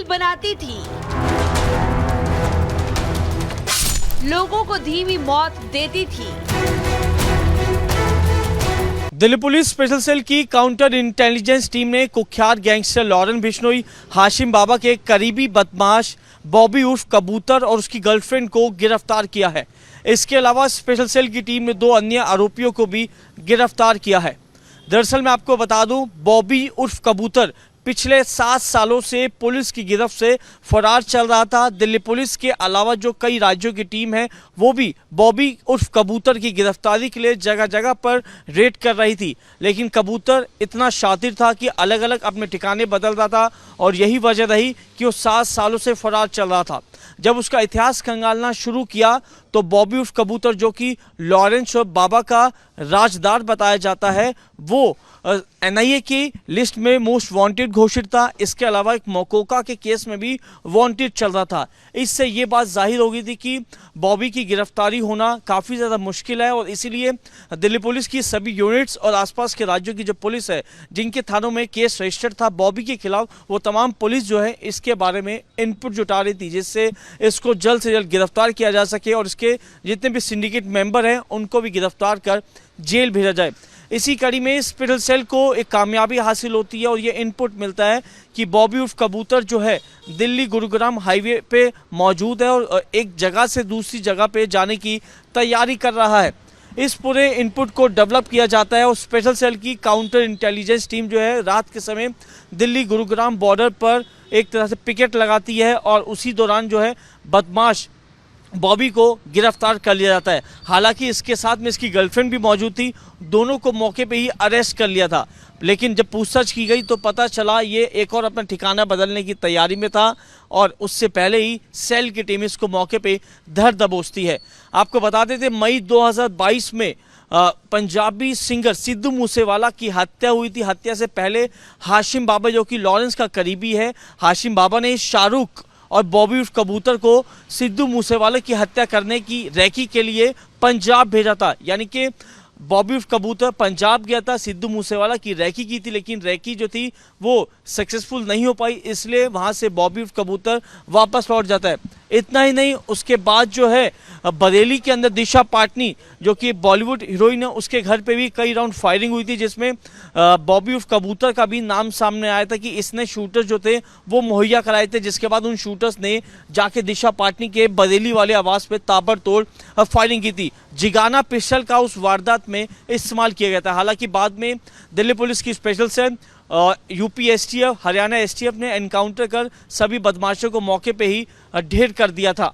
पुल बनाती थी, लोगों को धीमी मौत देती थी। दिल्ली पुलिस स्पेशल सेल की काउंटर इंटेलिजेंस टीम ने कुख्यात गैंगस्टर लॉरेंस बिश्नोई, हाशिम बाबा के करीबी बदमाश बॉबी उर्फ कबूतर और उसकी गर्लफ्रेंड को गिरफ्तार किया है। इसके अलावा स्पेशल सेल की टीम ने 2 अन्य आरोपियों को भी गिरफ्तार किया है। दरअसल मैं आपको बता दूं, बॉबी उर्फ कबूतर पिछले 7 सालों से पुलिस की गिरफ्त से फरार चल रहा था। दिल्ली पुलिस के अलावा जो कई राज्यों की टीम है वो भी बॉबी उर्फ कबूतर की गिरफ्तारी के लिए जगह जगह पर रेड कर रही थी, लेकिन कबूतर इतना शातिर था कि अलग अलग अपने ठिकाने बदल रहा था और यही वजह रही कि वो 7 सालों से फरार चल रहा था। जब उसका इतिहास खंगालना शुरू किया तो बॉबी उर्फ कबूतर, जो कि लॉरेंस और बाबा का राजदार बताया जाता है, वो एनआईए की लिस्ट में मोस्ट वांटेड घोषित था। इसके अलावा एक मोकोका के केस में भी वांटेड चल रहा था। इससे ये बात जाहिर हो गई थी कि बॉबी की गिरफ्तारी होना काफ़ी ज़्यादा मुश्किल है और इसीलिए दिल्ली पुलिस की सभी यूनिट्स और आसपास के राज्यों की जो पुलिस है, जिनके थानों में केस रजिस्टर्ड था बॉबी के खिलाफ, वो तमाम पुलिस जो है इसके बारे में इनपुट जुटा रही थी, जिससे इसको जल्द से जल्द गिरफ्तार किया जा सके और इसके जितने भी सिंडिकेट मेंबर हैं उनको भी गिरफ्तार कर जेल भेजा जाए। इसी कड़ी में स्पेशल सेल को एक कामयाबी हासिल होती है और ये इनपुट मिलता है कि बॉबी उर्फ कबूतर जो है दिल्ली गुरुग्राम हाईवे पे मौजूद है और एक जगह से दूसरी जगह पे जाने की तैयारी कर रहा है। इस पूरे इनपुट को डेवलप किया जाता है और स्पेशल सेल की काउंटर इंटेलिजेंस टीम जो है रात के समय दिल्ली गुरुग्राम बॉर्डर पर एक तरह से पिकेट लगाती है और उसी दौरान जो है बदमाश बॉबी को गिरफ्तार कर लिया जाता है। हालांकि इसके साथ में इसकी गर्लफ्रेंड भी मौजूद थी, दोनों को मौके पे ही अरेस्ट कर लिया था, लेकिन जब पूछताछ की गई तो पता चला ये एक और अपना ठिकाना बदलने की तैयारी में था और उससे पहले ही सेल की टीम इसको मौके पे धर दबोचती है। आपको बता देते, मई 2022 में पंजाबी सिंगर सिद्धू मूसेवाला की हत्या हुई थी। हत्या से पहले हाशिम बाबा, जो कि लॉरेंस का करीबी है, हाशिम बाबा ने शाहरुख और बॉबी उर्फ कबूतर को सिद्धू मूसेवाला की हत्या करने की रैकी के लिए पंजाब भेजा था। यानी कि बॉबी उर्फ कबूतर पंजाब गया था, सिद्धू मूसेवाला की रैकी की थी, लेकिन रैकी जो थी वो सक्सेसफुल नहीं हो पाई, इसलिए वहां से बॉबी उर्फ कबूतर वापस लौट जाता है। इतना ही नहीं, उसके बाद जो है बरेली के अंदर दिशा पाटनी, जो कि बॉलीवुड हीरोइन है, उसके घर पे भी कई राउंड फायरिंग हुई थी, जिसमें बॉबी उर्फ कबूतर का भी नाम सामने आया था कि इसने शूटर्स जो थे वो मुहैया कराए थे, जिसके बाद उन शूटर्स ने जाके दिशा पाटनी के बरेली वाले आवास पे ताबड़तोड़ फायरिंग की थी। जिगाना पिस्टल का उस वारदात में इस्तेमाल किया गया था। हालांकि बाद में दिल्ली पुलिस की special cell UP STF, Haryana STF ने एनकाउंटर कर सभी बदमाशों को मौके पे ही ढेर कर दिया था।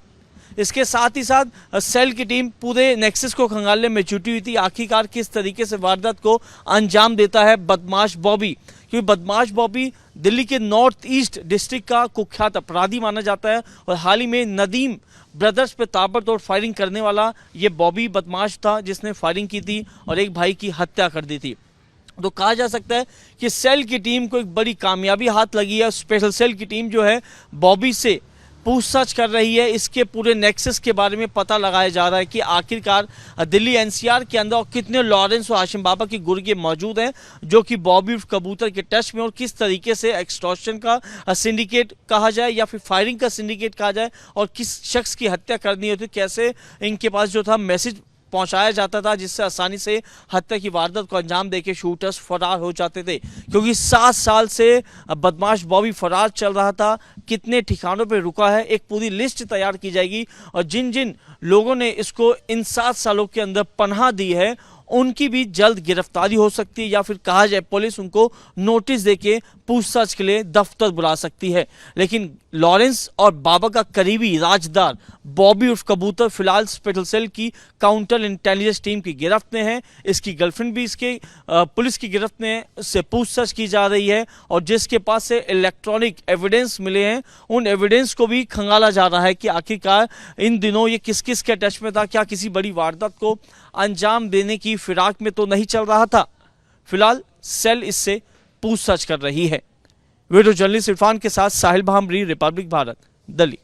इसके साथ ही साथ सेल की टीम पूरे नेक्सस को खंगालने में जुटी हुई थी। आखिरकार किस तरीके से वारदात को अंजाम देता है बदमाश बॉबी, क्योंकि बदमाश बॉबी दिल्ली के नॉर्थ ईस्ट डिस्ट्रिक्ट का कुख्यात अपराधी माना जाता है और हाल ही में नदीम ब्रदर्स पे ताबड़तोड़ फायरिंग करने वाला ये बॉबी बदमाश था, जिसने फायरिंग की थी और एक भाई की हत्या कर दी थी। तो कहा जा सकता है कि सेल की टीम को एक बड़ी कामयाबी हाथ लगी है। स्पेशल सेल की टीम जो है बॉबी से पूछताछ कर रही है, इसके पूरे नेक्सस के बारे में पता लगाया जा रहा है कि आखिरकार दिल्ली एनसीआर के अंदर कितने लॉरेंस और हाशिम बाबा की गुर्गे मौजूद हैं जो कि बॉबी कबूतर के टच में, और किस तरीके से एक्सटॉर्शन का सिंडिकेट कहा जाए या फिर फायरिंग का सिंडिकेट कहा जाए और किस शख्स की हत्या करनी होती, कैसे इनके पास जो था मैसेज पहुंचाया जाता था जिससे आसानी से हत्या की वारदात को अंजाम देके शूटर्स फरार हो जाते थे। क्योंकि 7 साल से बदमाश बॉबी फरार चल रहा था, कितने ठिकानों पे रुका है, एक पूरी लिस्ट तैयार की जाएगी और जिन जिन लोगों ने इसको इन 7 सालों के अंदर पनाह दी है उनकी भी जल्द गिरफ्तारी हो सकती है या फिर कहा जाए पुलिस उनको नोटिस देके पूछताछ के लिए दफ्तर बुला सकती है। लेकिन लॉरेंस और बाबा का करीबी राजदार बॉबी उर्फ कबूतर फिलहाल स्पेशल सेल की काउंटर इंटेलिजेंस टीम की गिरफ्त में है। इसकी गर्लफ्रेंड भी इसके पुलिस की गिरफ्त में है, उससे पूछताछ की जा रही है और जिसके पास से इलेक्ट्रॉनिक एविडेंस मिले हैं उन एविडेंस को भी खंगाला जा रहा है कि आखिरकार इन दिनों ये किस किस के टच में था, क्या किसी बड़ी वारदात को अंजाम देने की फिराक में तो नहीं चल रहा था। फिलहाल सेल इससे पूछताछ कर रही है। वीडियो जर्नलिस्ट इरफान के साथ साहिल भामरी, रिपब्लिक भारत, दिल्ली।